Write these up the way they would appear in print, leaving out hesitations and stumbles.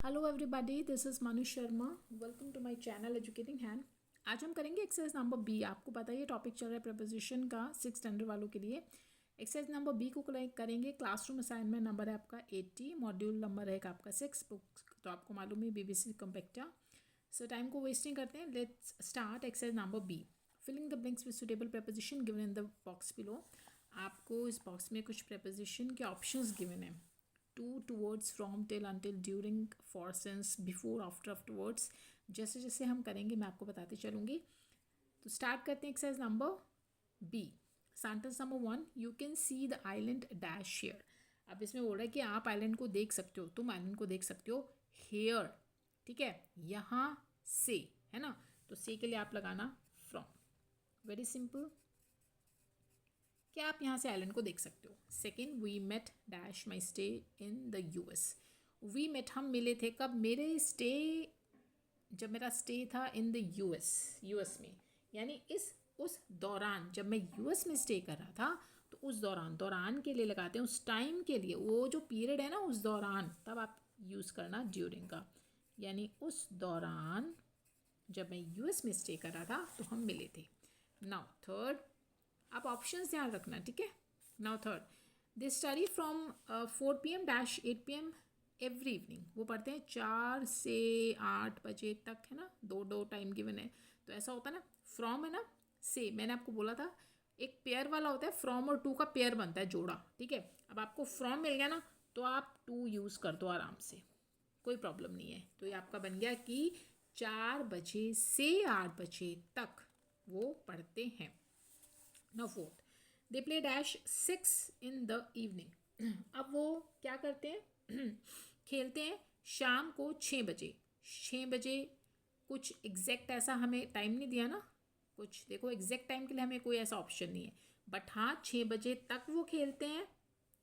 Hello everybody, this is Manu Sharma. Welcome to my channel educating hand. आज हम करेंगे exercise number B. आपको पता है ये टॉपिक चल रहा है प्रपोजिशन का 6 स्टैंडर्ड वालों के लिए। एक्सरसाइज नंबर बी को करेंगे। क्लासरूम असाइनमेंट नंबर है आपका 80, मॉड्यूल नंबर है आपका 6 बुक्स, तो आपको मालूम है BBC कॉम्पैक्टा। सो टाइम को वेस्ट नहीं करते हैं, let's start exercise number B. Filling the blanks with suitable preposition given in the box below. आपको इस बॉक्स में कुछ प्रपोजिशन के ऑप्शंस गिवन हैं। To, towards, from, till, until, during, for, since, before, after, afterwards. जैसे जैसे हम करेंगे मैं आपको बताती चलूँगी। तो स्टार्ट करते हैं exercise number B. Sentence number 1, you can see the island dash here. अब इसमें बोल रहा है कि आप आइलैंड को देख सकते हो, तुम आइलैंड को देख सकते हो हेयर, ठीक है, यहाँ से, है ना। तो से के लिए आप लगाना फ्रॉम। वेरी सिंपल, क्या आप यहाँ से आइलैंड को देख सकते हो। Second, we met dash my stay in the US। We met, हम मिले थे कब, मेरे स्टे, जब मेरा स्टे था इन द US में, यानी उस दौरान जब मैं US में स्टे कर रहा था, तो उस दौरान के लिए लगाते हैं, उस टाइम के लिए, वो जो पीरियड है ना उस दौरान, तब आप यूज़ करना ड्यूरिंग का, यानी उस दौरान जब मैं US में स्टे कर रहा था तो हम मिले थे। नाउ थर्ड, आप ऑप्शंस ध्यान रखना, ठीक है। Now third, they study from 4 PM dash 8 PM every evening. वो पढ़ते हैं 4 से 8 बजे तक, है ना, दो टाइम गिवन है। तो ऐसा होता है ना, फ्रॉम है ना, से, मैंने आपको बोला था एक पेयर वाला होता है, फ्रॉम और टू का पेयर बनता है, जोड़ा, ठीक है। अब आपको फ्रॉम मिल गया ना, तो आप टू यूज़ कर दो आराम से, कोई प्रॉब्लम नहीं है। तो ये आपका बन गया कि 4 बजे से 8 बजे तक वो पढ़ते हैं। Now fourth, they play dash 6 in the evening. अब वो क्या करते हैं खेलते हैं शाम को 6 बजे। 6 बजे कुछ एग्जैक्ट ऐसा हमें टाइम नहीं दिया ना, कुछ देखो एग्जैक्ट टाइम के लिए हमें कोई ऐसा ऑप्शन नहीं है, बट हाँ 6 बजे तक वो खेलते हैं,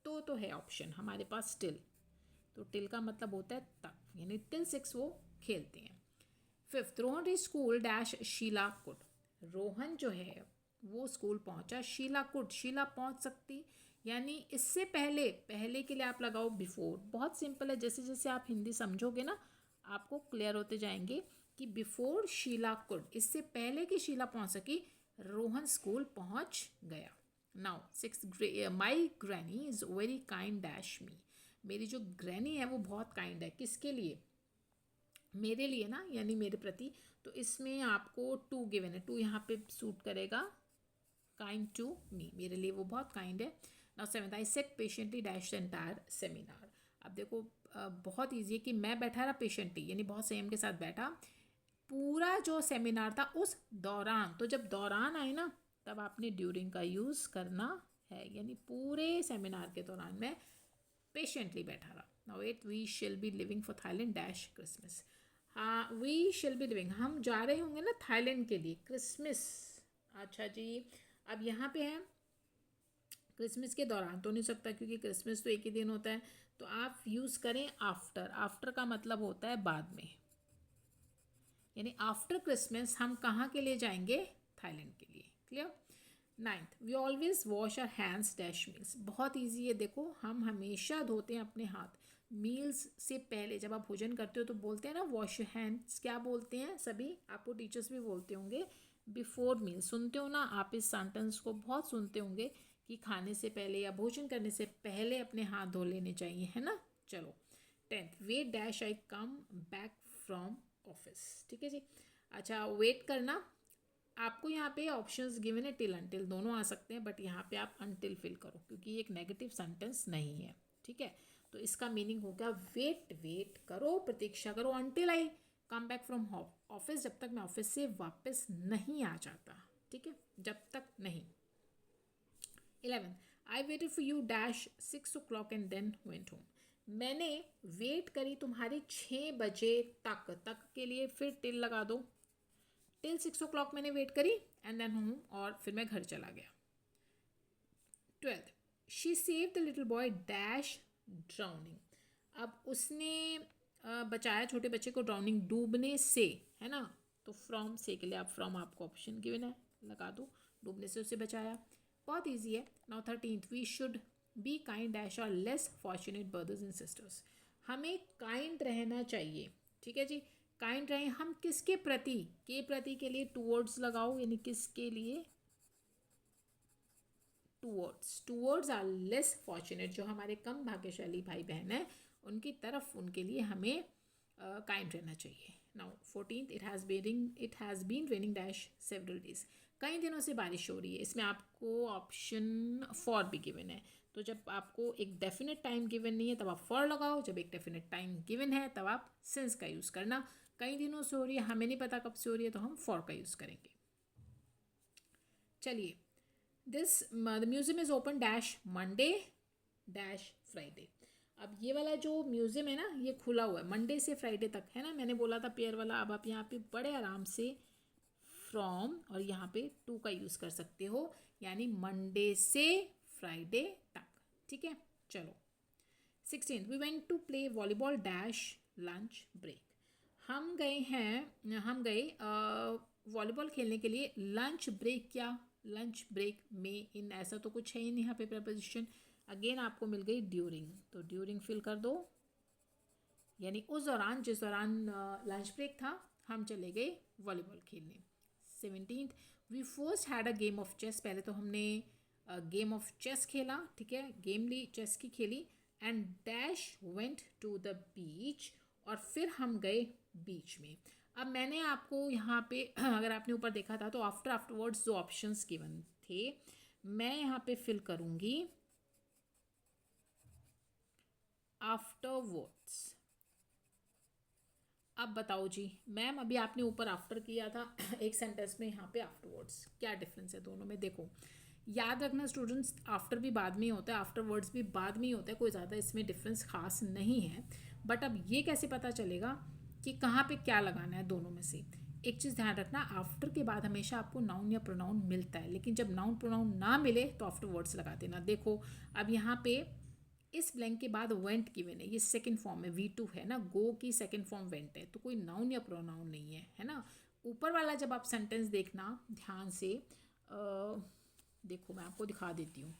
तो है ऑप्शन हमारे पास टिल। तो टिल का मतलब होता है तक, यानी टिल 6 वो खेलते हैं। Fifth, Rohan reach school dash शीलाकुट। रोहन जो है वो स्कूल पहुंचा शीलाकुट। शीला पहुंच सकती, यानी इससे पहले, पहले के लिए आप लगाओ बिफोर। बहुत सिंपल है, जैसे जैसे आप हिंदी समझोगे ना आपको क्लियर होते जाएंगे कि बिफोर शीलाकुट, इससे पहले कि शीला पहुंच सकी, रोहन स्कूल पहुंच गया। Now six, my granny is very kind dash मी। मेरी जो ग्रैनी है वो बहुत काइंड है, किसके लिए, मेरे लिए ना, यानी मेरे प्रति। तो इसमें आपको टू गिवन है, टू यहाँ पे सूट करेगा, काइंड टू मी, मेरे लिए वो बहुत काइंड है। Now seventh, I set patiently dash the entire seminar. अब देखो बहुत ईजी है कि मैं बैठा रहा पेशेंटली, यानी बहुत संयम के साथ बैठा, पूरा जो सेमिनार था उस दौरान। तो जब दौरान आए ना, तब आपने ड्यूरिंग का यूज़ करना है, यानी पूरे सेमिनार के दौरान मैं पेशेंटली बैठा रहा। Now eight, we shall be leaving for Thailand dash Christmas. हाँ, वी शेल बी लिविंग, हम जा रहे होंगे ना थाईलैंड के लिए क्रिसमस। अच्छा जी, अब यहाँ पे है क्रिसमस के दौरान तो नहीं सकता, क्योंकि क्रिसमस तो एक ही दिन होता है। तो आप यूज़ करें आफ्टर। आफ्टर का मतलब होता है बाद में, यानी आफ्टर क्रिसमस हम कहाँ के लिए जाएंगे, थाईलैंड के लिए। Clear. Ninth, we always wash our hands dash meals. बहुत ईजी है, देखो हम हमेशा धोते हैं अपने हाथ मील्स से पहले। जब आप भोजन करते हो तो बोलते हैं ना वॉश योर हैंड्स, क्या बोलते हैं सभी, आपको टीचर्स भी बोलते होंगे बिफोर मील। सुनते हो ना आप इस सेंटेंस को, बहुत सुनते होंगे कि खाने से पहले या भोजन करने से पहले अपने हाथ धो लेने चाहिए, है ना। चलो, tenth, wait dash I come back from office. ठीक है जी। अच्छा, वेट करना, आपको यहाँ पे ऑप्शंस गिवन है टिल अनटिल, दोनों आ सकते हैं, बट यहाँ पे आप अनटिल फिल करो क्योंकि ये एक नेगेटिव सेंटेंस नहीं है, ठीक है। तो इसका मीनिंग होगा वेट करो, प्रतीक्षा करो, until I come back from office, जब तक मैं ऑफिस से वापस नहीं आ जाता, ठीक है, जब तक नहीं। 11, I waited for you dash 6 o'clock and then went home. मैंने वेट करी तुम्हारी 6 बजे तक के लिए, फिर टिल लगा दो, टिल 6 o'clock मैंने वेट करी एंड देन होम, और फिर मैं घर चला गया। 12, she save the little boy dash drowning. अब उसने बचाया छोटे बच्चे को ड्राउनिंग, डूबने से, है ना। तो फ्रॉम से के लिए आप फ्रॉम, आपको ऑप्शन गिवन है, लगा दो, डूबने से उसे बचाया। बहुत ईजी है। Now 13th, we should be kind dash our less fortunate brothers and sisters. हमें काइंड रहना चाहिए, ठीक है जी। काइंड रहें हम किसके प्रति, के प्रति के लिए टूवर्ड्स लगाओ, यानी किसके लिए, टूवर्ड्स आर लेस फॉर्चुनेट, जो हमारे कम भाग्यशाली भाई बहन हैं उनकी तरफ, उनके लिए हमें काइंड रहना चाहिए। Now 14th, it has been raining dash several days, कई दिनों से बारिश हो रही है। इसमें आपको ऑप्शन फॉर भी गिवन है, तो जब आपको एक डेफिनेट टाइम गिवन नहीं है तब आप फॉर लगाओ, जब एक डेफिनेट टाइम गिवन है तब आप सिंस का यूज़ करना। कई दिनों से हो रही है, हमें नहीं पता कब से हो रही है, तो हम फॉर का यूज़ करेंगे। चलिए, the museum is open dash Monday dash Friday. अब ये वाला जो म्यूज़ियम है ना, ये खुला हुआ है मंडे से फ्राइडे तक, है ना, मैंने बोला था पेयर वाला। अब आप यहाँ पे बड़े आराम से फ्रॉम और यहाँ पे टू का यूज़ कर सकते हो, यानी मंडे से फ्राइडे तक, ठीक है। चलो 16th, we went to play volleyball dash lunch break. हम गए वॉलीबॉल खेलने के लिए लंच ब्रेक, क्या लंच ब्रेक में, इन ऐसा तो कुछ है ही नहीं यहाँ पे प्रपोजिशन। अगेन आपको मिल गई ड्यूरिंग, तो ड्यूरिंग फिल कर दो, यानी उस दौरान, जिस दौरान लंच ब्रेक था हम चले गए वॉलीबॉल खेलने। 17th, we first had a game of chess, पहले तो हमने गेम ऑफ चेस खेला, ठीक है, गेम ली चेस की खेली। And dash went to the beach, और फिर हम गए बीच में। अब मैंने आपको यहाँ पे अगर आपने ऊपर देखा था तो आफ्टरवर्ड्स जो ऑप्शंस गिवन थे, मैं यहाँ पे फिल करूँगी आफ्टरवर्ड्स। अब बताओ जी मैम, अभी आपने ऊपर आफ्टर किया था एक सेंटेंस में, यहाँ पे आफ्टरवर्ड्स, क्या डिफरेंस है दोनों में? देखो, याद रखना स्टूडेंट्स, आफ्टर भी बाद में ही होता है, आफ्टरवर्ड्स भी बाद में ही होता है, कोई ज़्यादा इसमें डिफरेंस खास नहीं है। बट अब ये कैसे पता चलेगा कि कहाँ पे क्या लगाना है दोनों में से? एक चीज़ ध्यान रखना, आफ्टर के बाद हमेशा आपको नाउन या प्रोनाउन मिलता है, लेकिन जब नाउन प्रोनाउन ना मिले तो आफ्टरवर्ड्स लगा देना। देखो अब यहाँ पे इस ब्लैंक के बाद वेंट गिवन है, ये सेकंड फॉर्म है, V2 है ना, गो की सेकंड फॉर्म वेंट है, तो कोई नाउन या प्रोनाउन नहीं है ना। ऊपर वाला जब आप सेंटेंस देखना ध्यान से, देखो मैं आपको दिखा देती हूँ,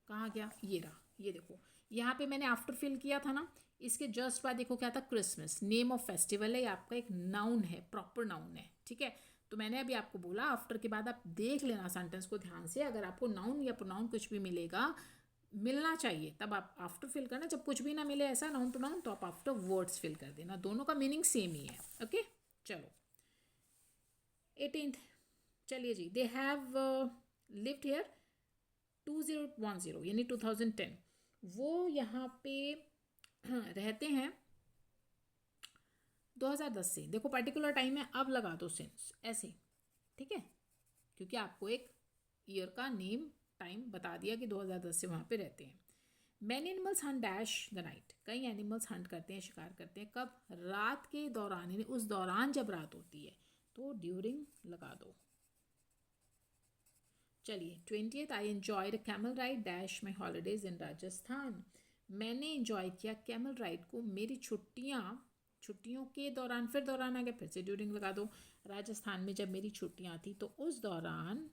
कहाँ गया, ये रहा, ये देखो यहाँ पे मैंने आफ्टर फिल किया था ना, इसके जस्ट बाद देखो क्या था, क्रिसमस, नेम ऑफ फेस्टिवल है, ये आपका एक नाउन है, प्रॉपर नाउन है, ठीक है। तो मैंने अभी आपको बोला आफ्टर के बाद आप देख लेना सेंटेंस को ध्यान से, अगर आपको नाउन या प्रोनाउन कुछ भी मिलना चाहिए तब आप आफ्टर फिल करना, जब कुछ भी ना मिले ऐसा नाउन प्रोनाउन तो आप आफ्टर वर्ड्स फिल कर देना, दोनों का मीनिंग सेम ही है, ओके। चलो 18th, चलिए जी, दे हैव लिव्ड हियर 2010, यानी 2010, वो यहाँ पे रहते हैं 2010 से। देखो पर्टिकुलर टाइम है, अब लगा दो सिंस ऐसे, ठीक है, क्योंकि आपको एक ईयर का नेम टाइम बता दिया कि 2010 से वहाँ पे रहते हैं। Many animals Hunt dash the night, कई एनिमल्स हंट करते हैं, शिकार करते हैं, कब? रात के दौरान, यानी उस दौरान जब रात होती है, तो ड्यूरिंग लगा दो। चलिए 20th, I enjoyed camel ride dash my holidays in Rajasthan, मैंने एंजॉय किया कैमल राइड को मेरी छुट्टियों के दौरान, फिर दौरान आ गया, फिर से ड्यूरिंग लगा दो, राजस्थान में जब मेरी छुट्टियाँ थी तो उस दौरान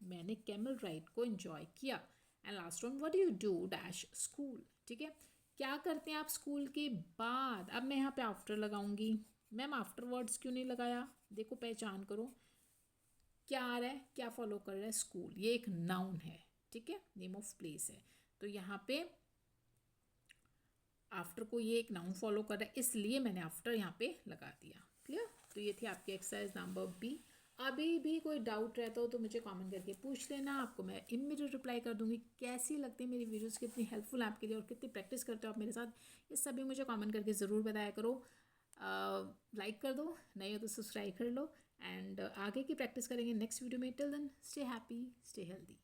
मैंने कैमल राइड को एंजॉय किया। And last one, what do you do dash school, ठीक है, क्या करते हैं आप स्कूल के बाद? अब मैं यहाँ पे आफ्टर लगाऊंगी, मैम आफ्टर वर्ड्स क्यों नहीं लगाया? देखो पहचान करो क्या आ रहा है, क्या फॉलो कर रहा है, स्कूल, ये एक नाउन है, ठीक है, नेम ऑफ प्लेस है, तो यहाँ पे आफ्टर को ये एक नाउन फॉलो कर रहा है, इसलिए मैंने आफ्टर यहाँ पे लगा दिया। क्लियर? तो ये थी आपकी एक्सरसाइज नंबर बी। अभी भी कोई डाउट रहता हो तो मुझे कमेंट करके पूछ लेना, आपको मैं इमीडिएट रिप्लाई कर दूंगी। कैसी लगती है मेरी वीडियोस, कितनी हेल्पफुल है आपके लिए, और कितनी प्रैक्टिस करते हो आप मेरे साथ, ये सभी मुझे कमेंट करके ज़रूर बताया करो। लाइक कर दो, नहीं हो तो सब्सक्राइब कर लो, एंड आगे की प्रैक्टिस करेंगे नेक्स्ट वीडियो में। Till then stay happy, stay healthy.